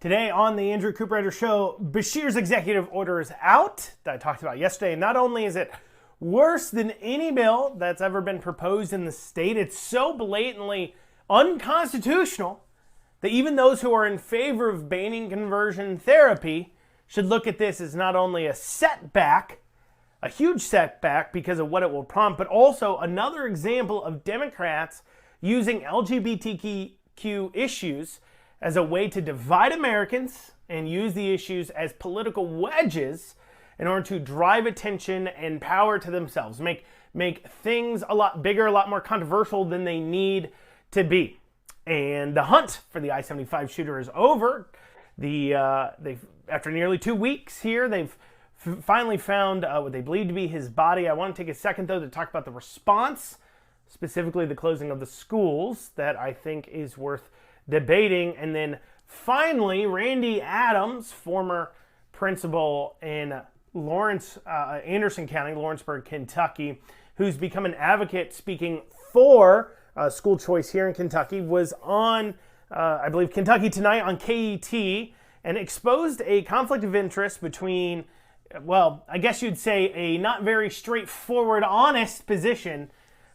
Today on the Andrew Cooperrider Show, Beshear's executive order is out that I talked about yesterday. Not only is it worse than any bill that's ever been proposed in the state, it's so blatantly unconstitutional that even those who are in favor of banning conversion therapy should look at this as not only a setback, a huge setback because of what it will prompt, but also another example of Democrats using LGBTQ issues as a way to divide Americans and use the issues as political wedges in order to drive attention and power to themselves, make things a lot bigger, a lot more controversial than they need to be. And the hunt for the I-75 shooter is over. After nearly 2 weeks here, they've finally found what they believe to be his body. I want to take a second, though, to talk about the response, specifically the closing of the schools, that I think is worth debating. And then finally, Randy Adams, former principal in Anderson County, Lawrenceburg, Kentucky, who's become an advocate speaking for school choice here in Kentucky, was on, I believe, Kentucky Tonight on KET and exposed a conflict of interest between, well, I guess you'd say a not very straightforward, honest position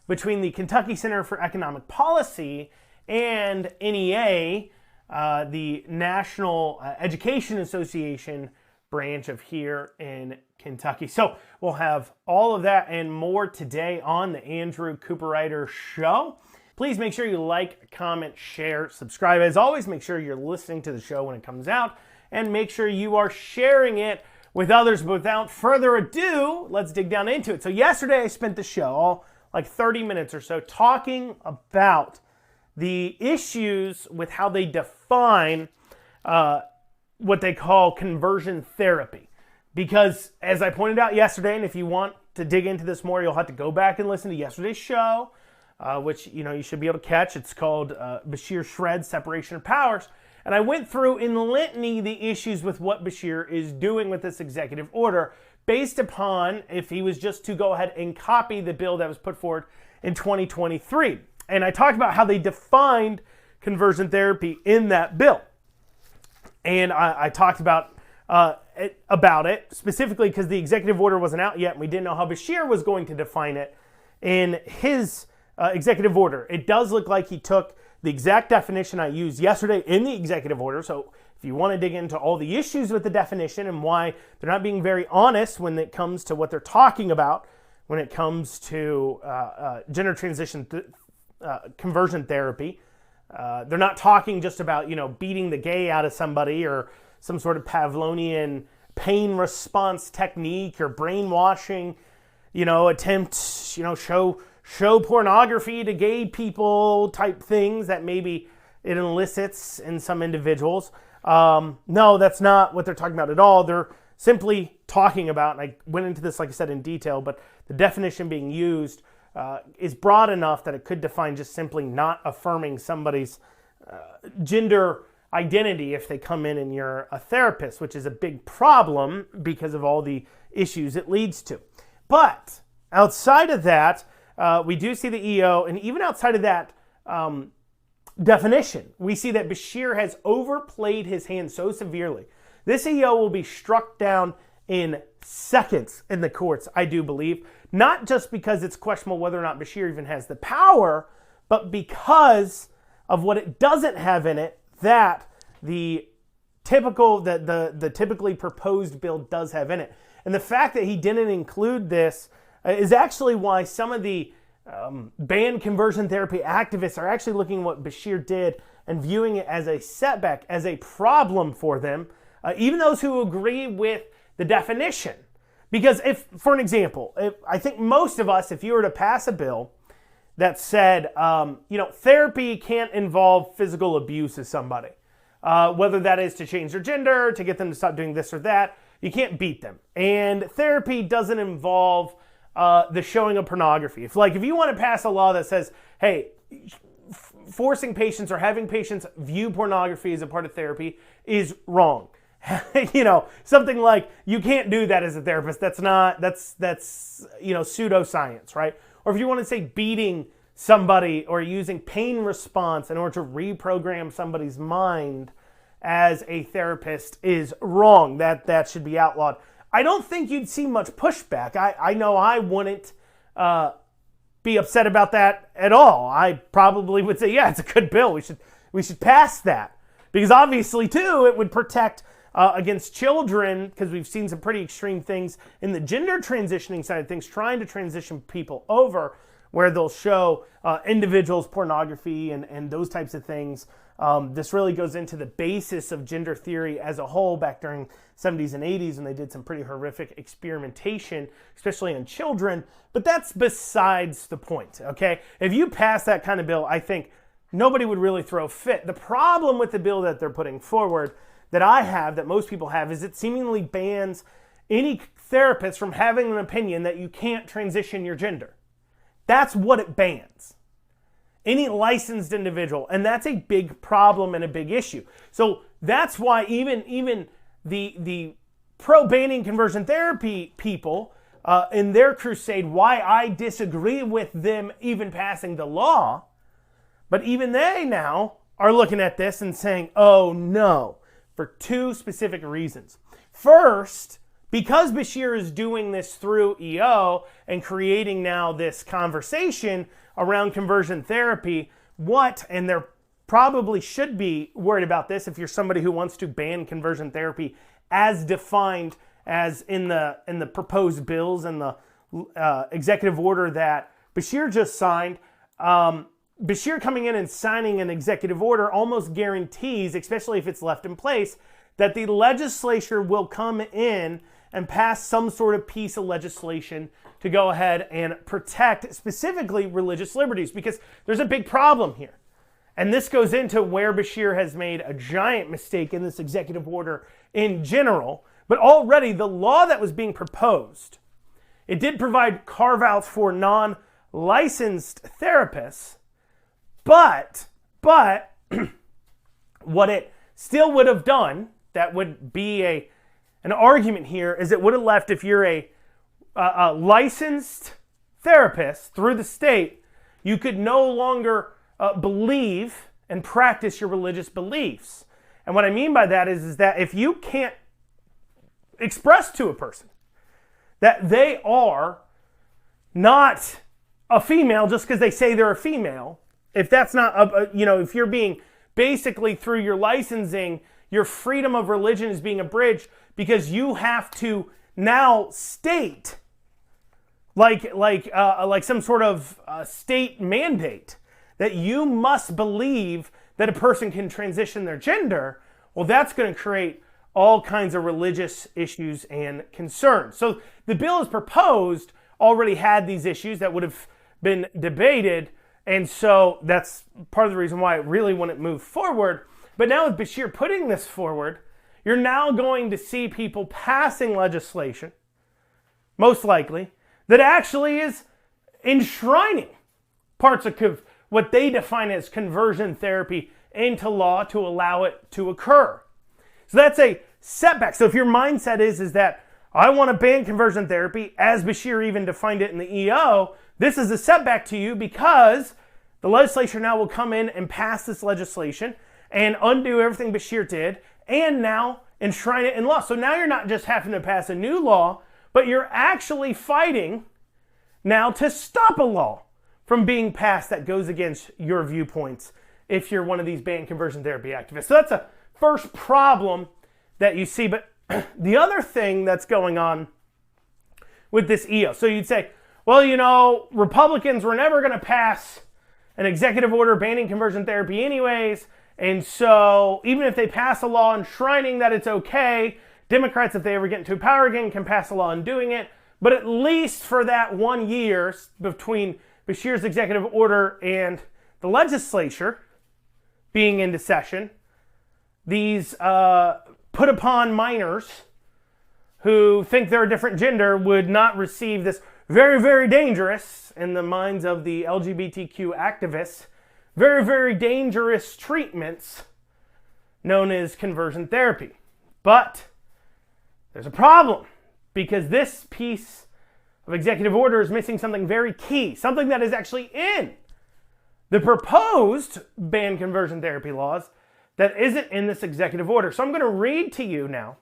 between the Kentucky Center for Economic Policy and NEA, the National Education Association branch of here in Kentucky. So we'll have all of that and more today on the Andrew Cooperrider Show. Please make sure you like, comment, share, subscribe. As always, make sure you're listening to the show when it comes out and make sure you are sharing it with others. But without further ado, let's dig down into it. So yesterday I spent the show, all like 30 minutes or so, talking about the issues with how they define what they call conversion therapy. Because as I pointed out yesterday, and if you want to dig into this more, you'll have to go back and listen to yesterday's show, which you should be able to catch. It's called Beshear Shreds Separation of Powers. And I went through in litany the issues with what Beshear is doing with this executive order based upon if he was just to go ahead and copy the bill that was put forward in 2023. And I talked about how they defined conversion therapy in that bill. And I talked about it specifically because the executive order wasn't out yet and we didn't know how Beshear was going to define it in his executive order. It does look like he took the exact definition I used yesterday in the executive order. So if you want to dig into all the issues with the definition and why they're not being very honest when it comes to what they're talking about, when it comes to gender transition conversion therapy. They're not talking just about, beating the gay out of somebody or some sort of Pavlovian pain response technique or brainwashing, attempt, show pornography to gay people type things that maybe it elicits in some individuals. No, that's not what they're talking about at all. They're simply talking about, and I went into this, like I said, in detail, but the definition being used is broad enough that it could define just simply not affirming somebody's gender identity if they come in and you're a therapist, which is a big problem because of all the issues it leads to. But outside of that, we do see the EO, and even outside of that definition, we see that Beshear has overplayed his hand so severely. This EO will be struck down in seconds in the courts, I do believe. Not just because it's questionable whether or not Beshear even has the power, but because of what it doesn't have in it that the typically proposed bill does have in it. And the fact that he didn't include this is actually why some of the banned conversion therapy activists are actually looking at what Beshear did and viewing it as a setback, as a problem for them, even those who agree with the definition. Because if, for an example, I think most of us, if you were to pass a bill that said, therapy can't involve physical abuse of somebody, whether that is to change their gender, to get them to stop doing this or that, you can't beat them. And therapy doesn't involve the showing of pornography. If you want to pass a law that says, hey, forcing patients or having patients view pornography as a part of therapy is wrong. Something like you can't do that as a therapist. That's pseudoscience, right? Or if you want to say beating somebody or using pain response in order to reprogram somebody's mind as a therapist is wrong, that should be outlawed. I don't think you'd see much pushback. I know I wouldn't be upset about that at all. I probably would say, yeah, it's a good bill. We should pass that. Because obviously, too, it would protect against children, because we've seen some pretty extreme things in the gender transitioning side of things, trying to transition people over, where they'll show individuals pornography and those types of things. This really goes into the basis of gender theory as a whole back during 70s and 80s when they did some pretty horrific experimentation, especially on children. But that's besides the point, okay? If you pass that kind of bill, I think nobody would really throw a fit. The problem with the bill that they're putting forward that I have, that most people have, is it seemingly bans any therapist from having an opinion that you can't transition your gender. That's what it bans. Any licensed individual. And that's a big problem and a big issue. So that's why even the pro-banning conversion therapy people in their crusade, why I disagree with them even passing the law, but even they now are looking at this and saying, oh no, for two specific reasons. First, because Beshear is doing this through EO and creating now this conversation around conversion therapy, and there probably should be worried about this if you're somebody who wants to ban conversion therapy as defined as in the proposed bills and the executive order that Beshear just signed. Beshear coming in and signing an executive order almost guarantees, especially if it's left in place, that the legislature will come in and pass some sort of piece of legislation to go ahead and protect specifically religious liberties, because there's a big problem here. And this goes into where Beshear has made a giant mistake in this executive order in general. But already the law that was being proposed, it did provide carve-outs for non-licensed therapists, but what it still would have done, that would be an argument here, is it would have left, if you're a licensed therapist through the state, you could no longer believe and practice your religious beliefs. And what I mean by that is that if you can't express to a person that they are not a female just because they say they're a female, if that's not, if you're being basically through your licensing, your freedom of religion is being abridged because you have to now state, like some sort of state mandate, that you must believe that a person can transition their gender. Well, that's going to create all kinds of religious issues and concerns. So the bill as proposed already had these issues that would have been debated, and so that's part of the reason why it really wouldn't move forward. But now with Beshear putting this forward, you're now going to see people passing legislation, most likely, that actually is enshrining parts of what they define as conversion therapy into law to allow it to occur. So that's a setback. So if your mindset is that I want to ban conversion therapy, as Beshear even defined it in the EO, this is a setback to you because the legislature now will come in and pass this legislation and undo everything Beshear did and now enshrine it in law. So now you're not just having to pass a new law, but you're actually fighting now to stop a law from being passed that goes against your viewpoints if you're one of these ban conversion therapy activists. So that's a first problem that you see. But the other thing that's going on with this EO, so you'd say, well, Republicans were never going to pass an executive order banning conversion therapy anyways, and so even if they pass a law enshrining that it's okay, Democrats, if they ever get into power again, can pass a law undoing it. But at least for that 1 year between Beshear's executive order and the legislature being into session, these put upon minors who think they're a different gender would not receive this very, very dangerous, in the minds of the LGBTQ activists, very, very dangerous treatments known as conversion therapy. But there's a problem, because this piece of executive order is missing something very key, something that is actually in the proposed ban conversion therapy laws that isn't in this executive order. So I'm going to read to you now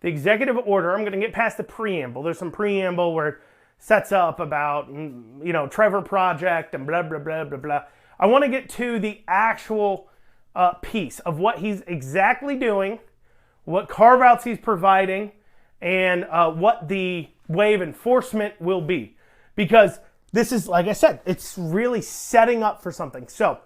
the executive order. I'm going to get past the preamble. There's some preamble where it sets up about, Trevor Project and blah, blah, blah, blah, blah. I want to get to the actual piece of what he's exactly doing, what carve-outs he's providing, and what the way of enforcement will be. Because this is, like I said, it's really setting up for something. So,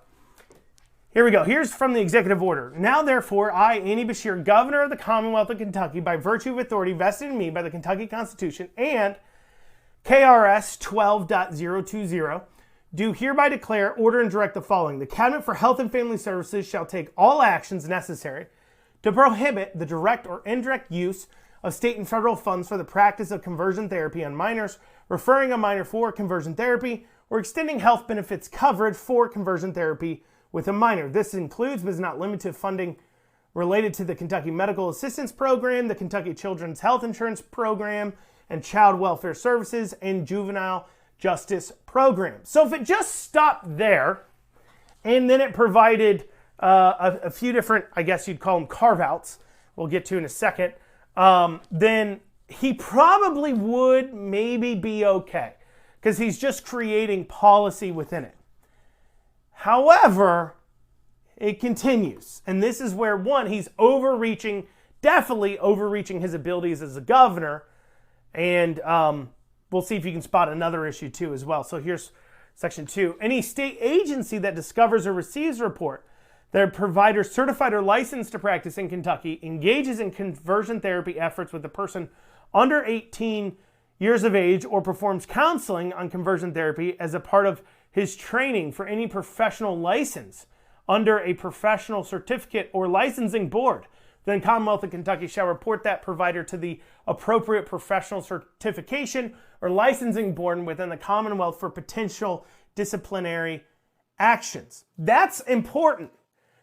here we go. Here's from the executive order. Now, therefore, I, Andy Beshear, Governor of the Commonwealth of Kentucky, by virtue of authority vested in me by the Kentucky Constitution and KRS 12.020, do hereby declare, order, and direct the following. The Cabinet for Health and Family Services shall take all actions necessary to prohibit the direct or indirect use of state and federal funds for the practice of conversion therapy on minors, referring a minor for conversion therapy, or extending health benefits coverage for conversion therapy with a minor. This includes, but is not limited to, funding related to the Kentucky Medical Assistance Program, the Kentucky Children's Health Insurance Program, and Child Welfare Services, and Juvenile Justice Program. So if it just stopped there, and then it provided a few different, I guess you'd call them carve-outs, we'll get to in a second, then he probably would maybe be okay, because he's just creating policy within it. However, it continues, and this is where, one, he's definitely overreaching his abilities as a governor, and we'll see if you can spot another issue too as well. So here's section 2. Any state agency that discovers or receives a report that a provider certified or licensed to practice in Kentucky engages in conversion therapy efforts with a person under 18 years of age or performs counseling on conversion therapy as a part of his training for any professional license under a professional certificate or licensing board, then Commonwealth of Kentucky shall report that provider to the appropriate professional certification or licensing board within the Commonwealth for potential disciplinary actions. That's important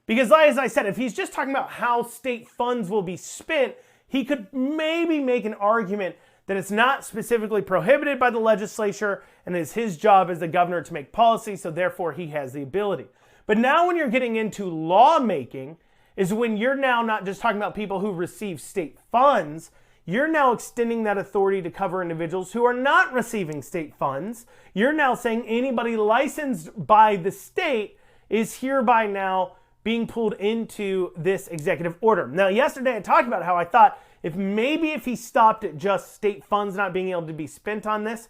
because, as I said, if he's just talking about how state funds will be spent, he could maybe make an argument that it's not specifically prohibited by the legislature and it's his job as the governor to make policy, so therefore he has the ability. But now when you're getting into lawmaking is when you're now not just talking about people who receive state funds, you're now extending that authority to cover individuals who are not receiving state funds. You're now saying anybody licensed by the state is hereby now being pulled into this executive order. Now, yesterday I talked about how I thought if he stopped at just state funds not being able to be spent on this,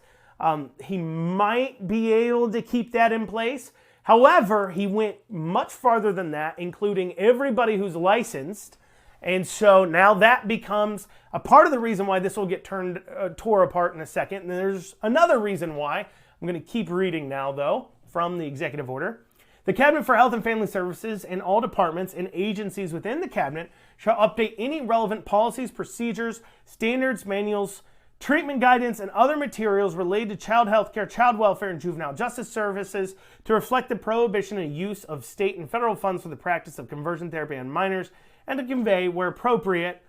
he might be able to keep that in place. However, he went much farther than that, including everybody who's licensed. And so now that becomes a part of the reason why this will get tore apart in a second. And there's another reason why. I'm going to keep reading now, though, from the executive order. The Cabinet for Health and Family Services and all departments and agencies within the Cabinet shall update any relevant policies, procedures, standards, manuals, treatment guidance, and other materials related to child health care, child welfare, and juvenile justice services to reflect the prohibition and use of state and federal funds for the practice of conversion therapy on minors, and to convey, where appropriate,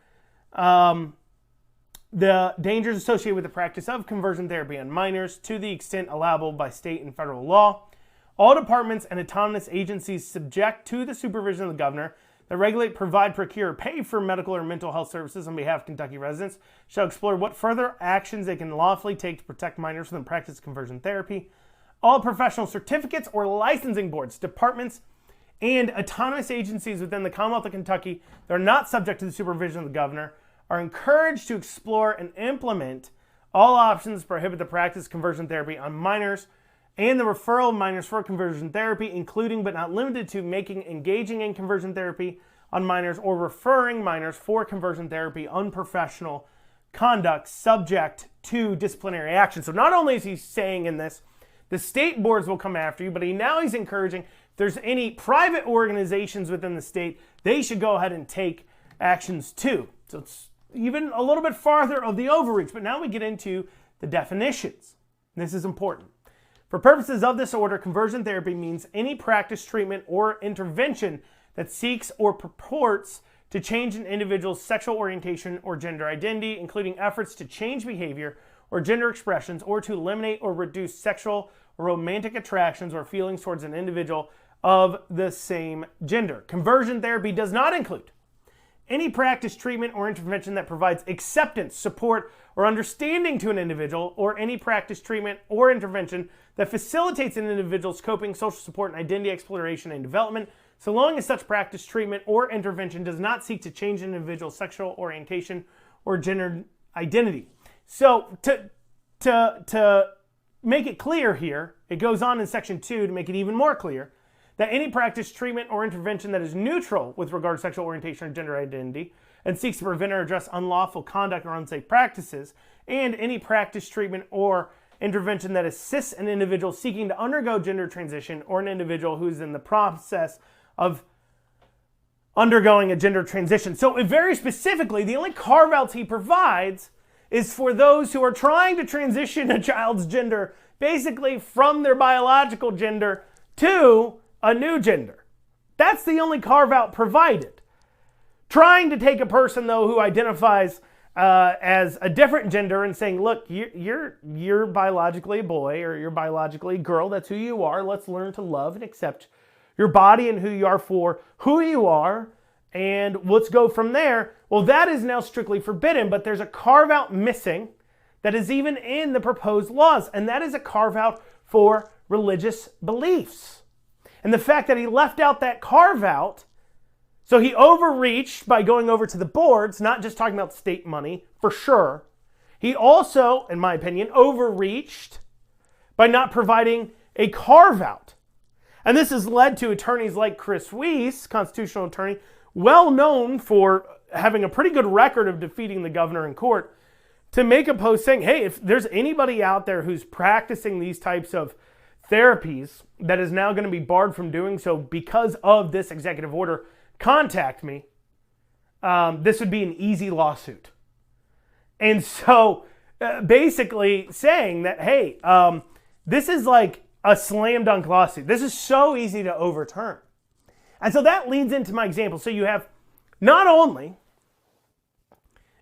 the dangers associated with the practice of conversion therapy on minors to the extent allowable by state and federal law. All departments and autonomous agencies subject to the supervision of the governor that regulate, provide, procure, pay for medical or mental health services on behalf of Kentucky residents shall explore what further actions they can lawfully take to protect minors from the practice of conversion therapy. All professional certificates or licensing boards, departments, and autonomous agencies within the Commonwealth of Kentucky that are not subject to the supervision of the governor are encouraged to explore and implement all options to prohibit the practice of conversion therapy on minors and the referral of minors for conversion therapy, including but not limited to engaging in conversion therapy on minors or referring minors for conversion therapy unprofessional conduct subject to disciplinary action. So not only is he saying in this, the state boards will come after you, but he's encouraging if there's any private organizations within the state, they should go ahead and take actions too. So it's even a little bit farther of the overreach, but now we get into the definitions. This is important. For purposes of this order, conversion therapy means any practice, treatment, or intervention that seeks or purports to change an individual's sexual orientation or gender identity, including efforts to change behavior or gender expressions, or to eliminate or reduce sexual or romantic attractions or feelings towards an individual of the same gender. Conversion therapy does not include any practice, treatment, or intervention that provides acceptance, support, or understanding to an individual, or any practice, treatment, or intervention that facilitates an individual's coping, social support, and identity exploration and development, so long as such practice, treatment, or intervention does not seek to change an individual's sexual orientation or gender identity. So to make it clear here, it goes on in section 2 to make it even more clear that any practice, treatment, or intervention that is neutral with regard to sexual orientation or gender identity and seeks to prevent or address unlawful conduct or unsafe practices, and any practice, treatment, or intervention that assists an individual seeking to undergo gender transition or an individual who is in the process of undergoing a gender transition. So very specifically, the only carve-outs he provides is for those who are trying to transition a child's gender basically from their biological gender to a new gender. That's the only carve-out provided. Trying to take a person, though, who identifies as a different gender and saying, look, you're biologically a boy or you're biologically a girl, that's who you are, let's learn to love and accept your body and who you are for who you are, and let's go from there. Well, that is now strictly forbidden, but there's a carve-out missing that is even in the proposed laws, and that is a carve-out for religious beliefs. And the fact that he left out that carve-out, so he overreached by going over to the boards, not just talking about state money, for sure. He also, in my opinion, overreached by not providing a carve-out. And this has led to attorneys like Chris Weiss, constitutional attorney, well known for having a pretty good record of defeating the governor in court, to make a post saying, hey, if there's anybody out there who's practicing these types of therapies that is now going to be barred from doing so because of this executive order, contact me. This would be an easy lawsuit. And so basically saying that, hey, this is like a slam dunk lawsuit. This is so easy to overturn. And so that leads into my example. So you have, not only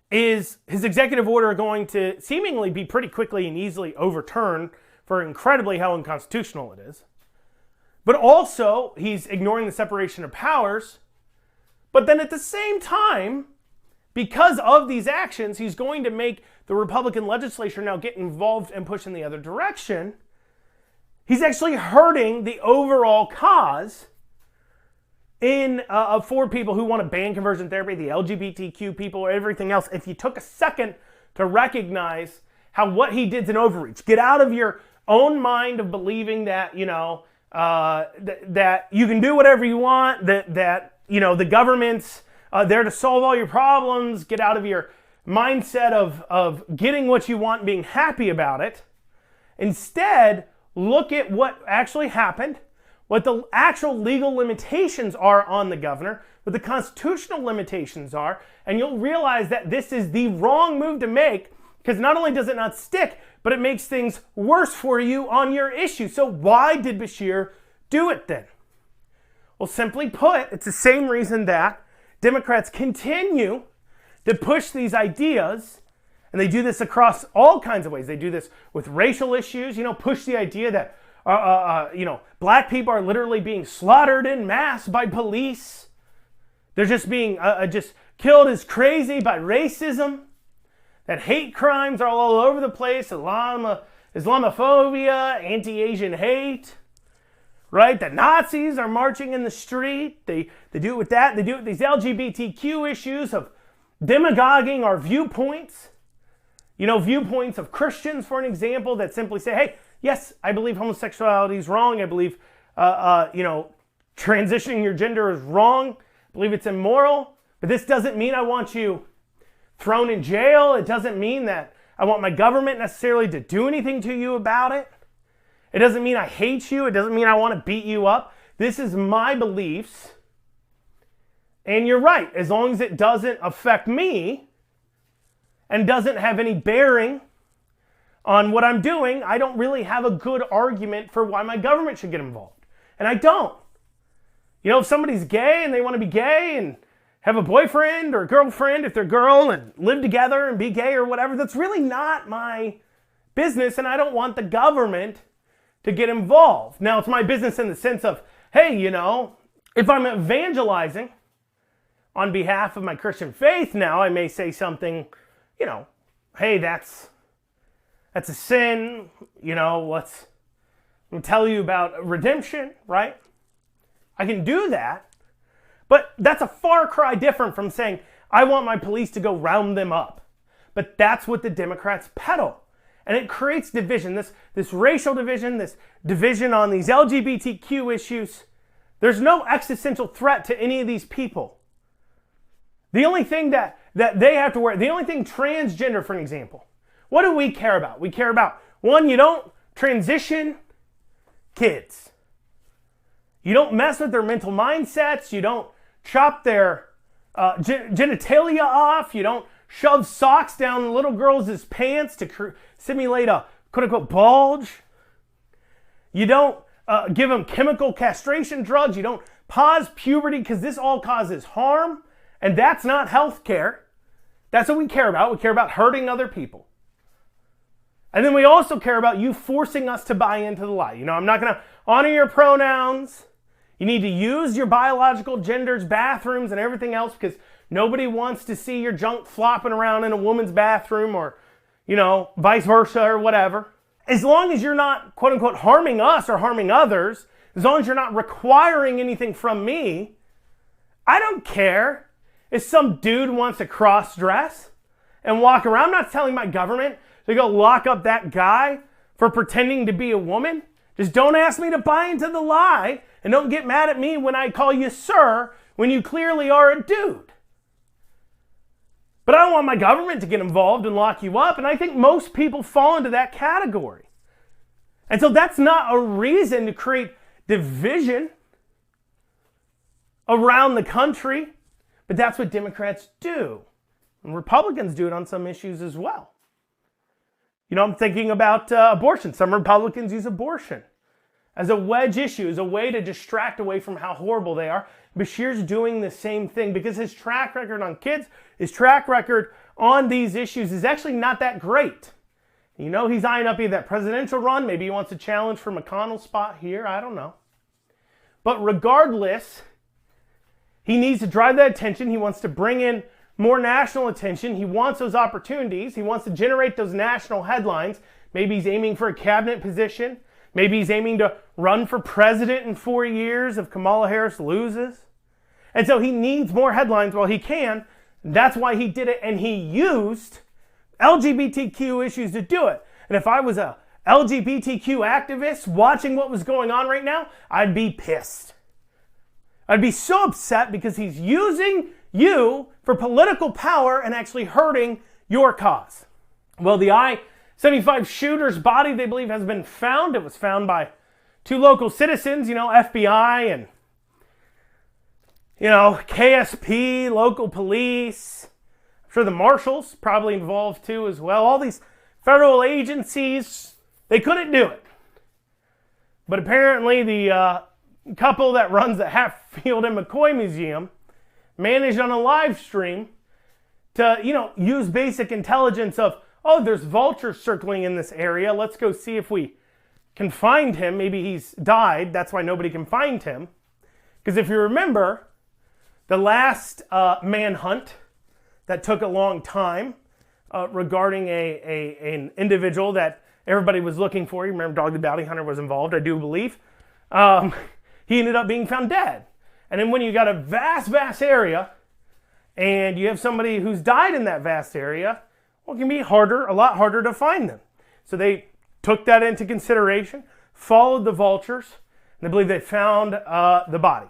is his executive order going to seemingly be pretty quickly and easily overturned for incredibly how unconstitutional it is, but also he's ignoring the separation of powers. But then at the same time, because of these actions, he's going to make the Republican legislature now get involved and push in the other direction. He's actually hurting the overall cause for people who want to ban conversion therapy, the LGBTQ people, or everything else. If you took a second to recognize how what he did is an overreach, get out of your own mind of believing that, that you can do whatever you want, that the government's there to solve all your problems. Get out of your mindset of getting what you want and being happy about it. Instead, look at what actually happened, what the actual legal limitations are on the governor, what the constitutional limitations are, and you'll realize that this is the wrong move to make, because not only does it not stick, but it makes things worse for you on your issue. So why did Beshear do it then? Well, simply put, it's the same reason that Democrats continue to push these ideas, and they do this across all kinds of ways. They do this with racial issues, push the idea that, black people are literally being slaughtered in mass by police. They're just being just killed as crazy by racism. That hate crimes are all over the place. Islamophobia, anti-Asian hate. Right? The Nazis are marching in the street. They do it with that. They do it with these LGBTQ issues of demagoguing our viewpoints. Viewpoints of Christians, for an example, that simply say, hey, yes, I believe homosexuality is wrong. I believe, transitioning your gender is wrong. I believe it's immoral. But this doesn't mean I want you thrown in jail. It doesn't mean that I want my government necessarily to do anything to you about it. It doesn't mean I hate you. It doesn't mean I want to beat you up. This is my beliefs. And you're right. As long as it doesn't affect me and doesn't have any bearing on what I'm doing, I don't really have a good argument for why my government should get involved. And I don't. If somebody's gay and they want to be gay and have a boyfriend or a girlfriend if they're girl and live together and be gay or whatever, that's really not my business, and I don't want the government to get involved. Now, it's my business in the sense of, hey, if I'm evangelizing on behalf of my Christian faith now, I may say something, hey, that's a sin, let me tell you about redemption, right? I can do that, but that's a far cry different from saying, I want my police to go round them up. But that's what the Democrats peddle. And it creates division, this racial division, this division on these LGBTQ issues. There's no existential threat to any of these people. The only thing that they have to worry, the only thing transgender, for an example, what do we care about? We care about, one, you don't transition kids. You don't mess with their mental mindsets. You don't chop their genitalia off. You don't shove socks down little girls' pants to simulate a quote-unquote bulge. You don't give them chemical castration drugs. You don't pause puberty because this all causes harm. And that's not health care. That's what we care about. We care about hurting other people. And then we also care about you forcing us to buy into the lie. I'm not going to honor your pronouns. You need to use your biological genders, bathrooms, and everything else because nobody wants to see your junk flopping around in a woman's bathroom or, vice versa or whatever. As long as you're not, quote unquote, harming us or harming others, as long as you're not requiring anything from me, I don't care if some dude wants to cross-dress and walk around. I'm not telling my government to go lock up that guy for pretending to be a woman. Just don't ask me to buy into the lie and don't get mad at me when I call you sir when you clearly are a dude. But I don't want my government to get involved and lock you up, and I think most people fall into that category. And so that's not a reason to create division around the country, but that's what Democrats do. And Republicans do it on some issues as well. I'm thinking about abortion. Some Republicans use abortion as a wedge issue, as a way to distract away from how horrible they are. Beshear's doing the same thing because his track record on kids, his track record on these issues is actually not that great. He's eyeing up either that presidential run, maybe he wants a challenge for McConnell's spot here, I don't know. But regardless, he needs to drive that attention. He wants to bring in more national attention. He wants those opportunities. He wants to generate those national headlines. Maybe he's aiming for a cabinet position. Maybe he's aiming to run for president in 4 years if Kamala Harris loses. And so he needs more headlines while he can. That's why he did it. And he used LGBTQ issues to do it. And if I was a LGBTQ activist watching what was going on right now, I'd be pissed. I'd be so upset because he's using you for political power and actually hurting your cause. Well, the I-75 shooter's body, they believe, has been found. It was found by 2 local citizens, FBI and, KSP, local police. I'm sure the marshals probably involved too as well. All these federal agencies, they couldn't do it. But apparently the couple that runs the Hatfield and McCoy Museum managed on a live stream to, use basic intelligence of, there's vultures circling in this area. Let's go see if we can find him. Maybe he's died. That's why nobody can find him. Because if you remember, the last manhunt that took a long time regarding an individual that everybody was looking for. You remember Dog the Bounty Hunter was involved, I do believe. He ended up being found dead. And then when you got a vast area, and you have somebody who's died in that vast area, well, it can be a lot harder to find them. So they took that into consideration, followed the vultures, and I believe they found the body.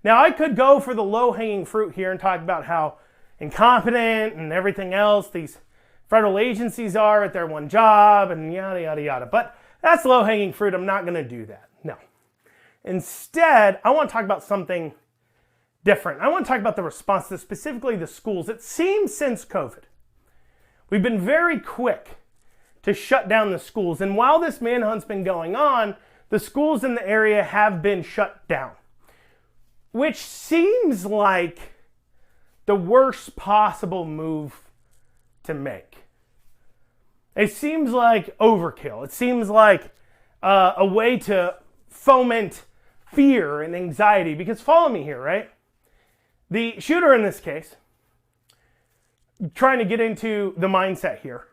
Now, I could go for the low-hanging fruit here and talk about how incompetent and everything else these federal agencies are at their one job and yada, yada, yada. But that's low-hanging fruit. I'm not going to do that. No. Instead, I want to talk about something different. I want to talk about the response to specifically the schools. It seems since COVID, we've been very quick to shut down the schools. And while this manhunt's been going on, the schools in the area have been shut down, which seems like the worst possible move to make. It seems like overkill. It seems like a way to foment fear and anxiety, because follow me here, right? The shooter in this case, trying to get into the mindset here,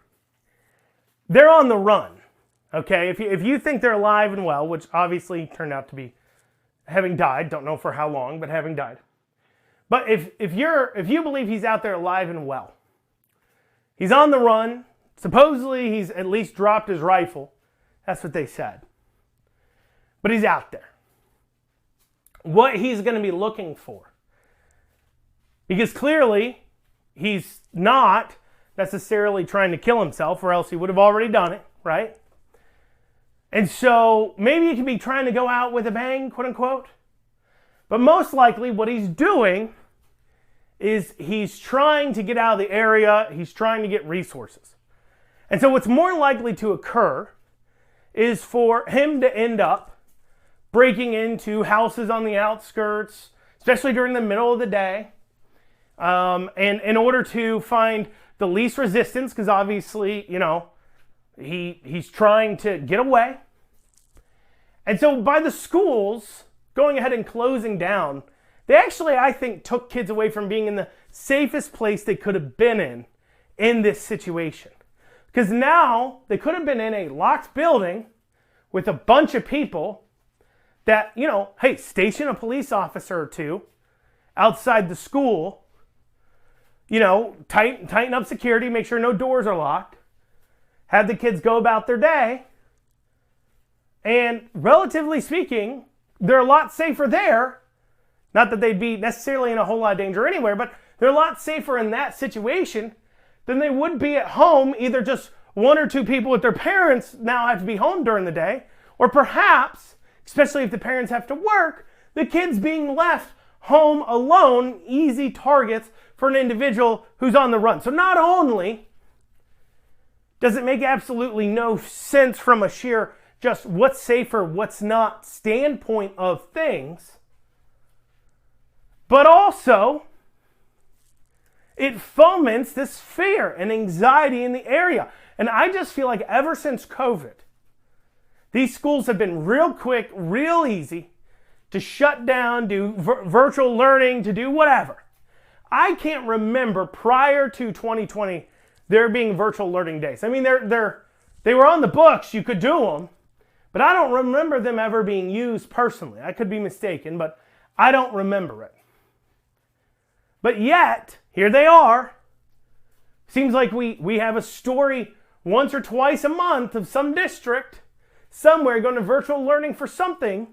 they're on the run, okay? If you think they're alive and well, which obviously turned out to be having died, don't know for how long, but having died. But if you believe he's out there alive and well, he's on the run, supposedly he's at least dropped his rifle, that's what they said. But he's out there. What he's going to be looking for. Because clearly, he's not necessarily trying to kill himself, or else he would have already done it, right? And so, maybe he could be trying to go out with a bang, quote unquote. But most likely, what he's doing is he's trying to get out of the area, he's trying to get resources. And so what's more likely to occur is for him to end up breaking into houses on the outskirts, especially during the middle of the day, and in order to find the least resistance, because obviously, he's trying to get away. And so by the schools going ahead and closing down, they actually, I think, took kids away from being in the safest place they could have been in this situation. Because now they could have been in a locked building with a bunch of people that, hey, station a police officer or two outside the school, tighten up security, make sure no doors are locked, have the kids go about their day, and relatively speaking, they're a lot safer there. Not that they'd be necessarily in a whole lot of danger anywhere, but they're a lot safer in that situation than they would be at home, either just one or two people with their parents now have to be home during the day, or perhaps, especially if the parents have to work, the kids being left home alone, easy targets for an individual who's on the run. So not only does it make absolutely no sense from a sheer just what's safer, what's not standpoint of things, but also it foments this fear and anxiety in the area. And I just feel like ever since COVID, these schools have been real quick, real easy to shut down, do virtual learning, to do whatever. I can't remember prior to 2020 there being virtual learning days. I mean, they were on the books, you could do them, but I don't remember them ever being used personally. I could be mistaken, but I don't remember it. But yet, here they are. Seems like we have a story once or twice a month of some district somewhere going to virtual learning for something.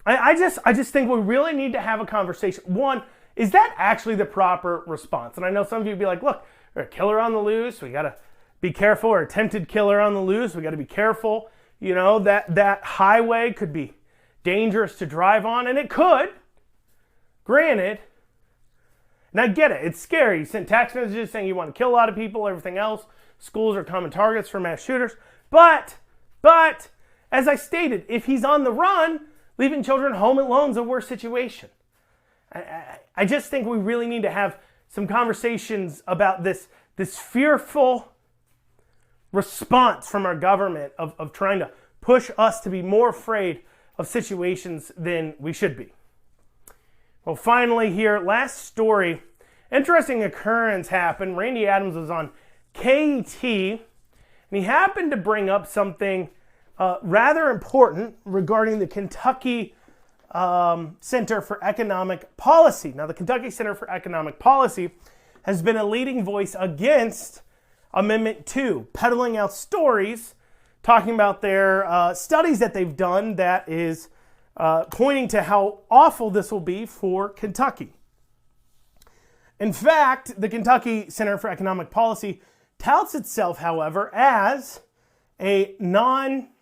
I just think we really need to have a conversation. One, is that actually the proper response? And I know some of you would be like, look, there's a killer on the loose. We got to be careful, or attempted killer on the loose. We got to be careful. That highway could be dangerous to drive on, and it could. Granted, and I get it, it's scary. You send text messages saying you want to kill a lot of people, everything else. Schools are common targets for mass shooters. But, as I stated, if he's on the run, leaving children home alone is a worse situation. I just think we really need to have some conversations about this fearful response from our government of trying to push us to be more afraid of situations than we should be. Well, finally here, last story. Interesting occurrence happened. Randy Adams was on KT, and he happened to bring up something rather important regarding the Kentucky Center for Economic Policy. Now, the Kentucky Center for Economic Policy has been a leading voice against Amendment 2, peddling out stories, talking about their studies that they've done that is pointing to how awful this will be for Kentucky. In fact, the Kentucky Center for Economic Policy touts itself, however, as a non-partisan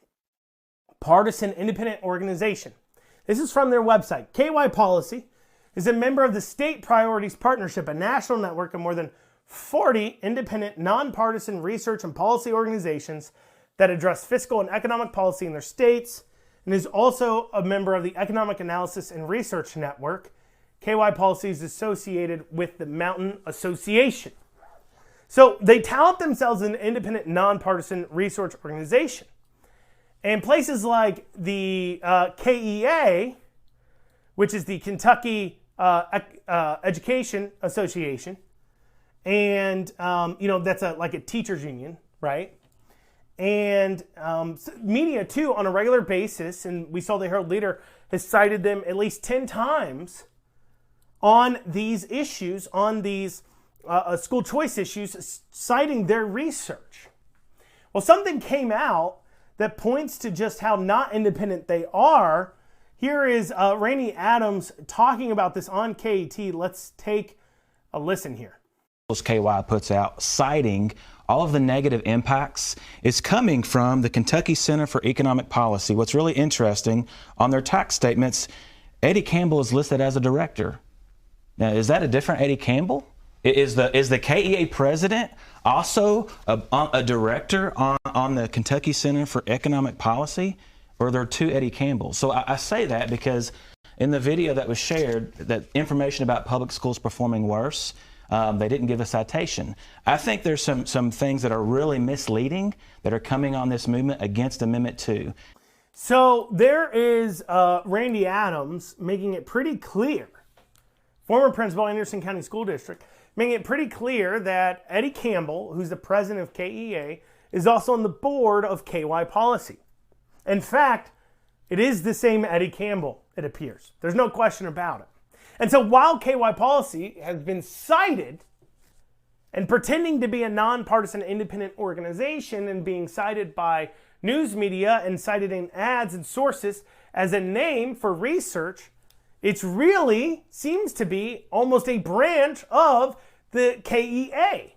independent organization. This is from their website. KY Policy is a member of the State Priorities Partnership, a national network of more than 40 independent, nonpartisan research and policy organizations that address fiscal and economic policy in their states, and is also a member of the Economic Analysis and Research Network. KY Policy is associated with the Mountain Association. So they tout themselves as an independent, nonpartisan research organization. And places like the KEA, which is the Kentucky Education Association, and that's like a teachers union, right? And media too, on a regular basis, and we saw the Herald Leader has cited them at least 10 times on these issues, on these school choice issues, citing their research. Well, something came out that points to just how not independent they are. Here is Randy Adams talking about this on KET. Let's take a listen here. KY puts out, citing all of the negative impacts, is coming from the Kentucky Center for Economic Policy. What's really interesting, on their tax statements, Eddie Campbell is listed as a director. Now, is that a different Eddie Campbell? Is the KEA president also a director on the Kentucky Center for Economic Policy? Or are there two Eddie Campbells? So I say that because in the video that was shared, that information about public schools performing worse, they didn't give a citation. I think there's some things that are really misleading that are coming on this movement against Amendment 2. So there is Randy Adams making it pretty clear, former principal, Anderson County School District, making it pretty clear that Eddie Campbell, who's the president of KEA, is also on the board of KY Policy. In fact, it is the same Eddie Campbell, it appears. There's no question about it. And so while KY Policy has been cited and pretending to be a nonpartisan independent organization and being cited by news media and cited in ads and sources as a name for research, it really seems to be almost a branch of the KEA.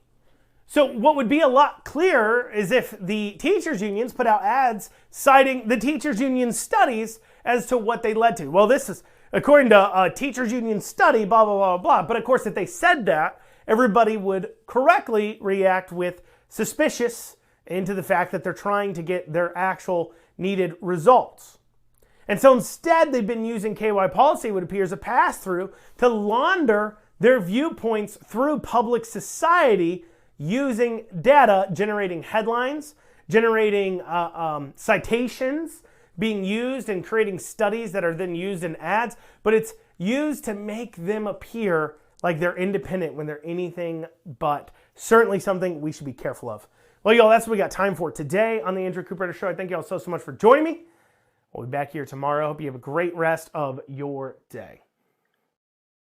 So what would be a lot clearer is if the teachers unions put out ads citing the teachers union studies as to what they led to. Well, this is according to a teachers union study, blah, blah, blah, blah. But of course, if they said that, everybody would correctly react with suspicious into the fact that they're trying to get their actual needed results. And so instead, they've been using KY Policy, what appears a pass-through, to launder their viewpoints through public society using data, generating headlines, generating citations, being used and creating studies that are then used in ads, but it's used to make them appear like they're independent when they're anything but. Certainly something we should be careful of. Well, y'all, that's what we got time for today on the Andrew Cooperrider Show. I thank y'all so much for joining me. We'll be back here tomorrow. Hope you have a great rest of your day.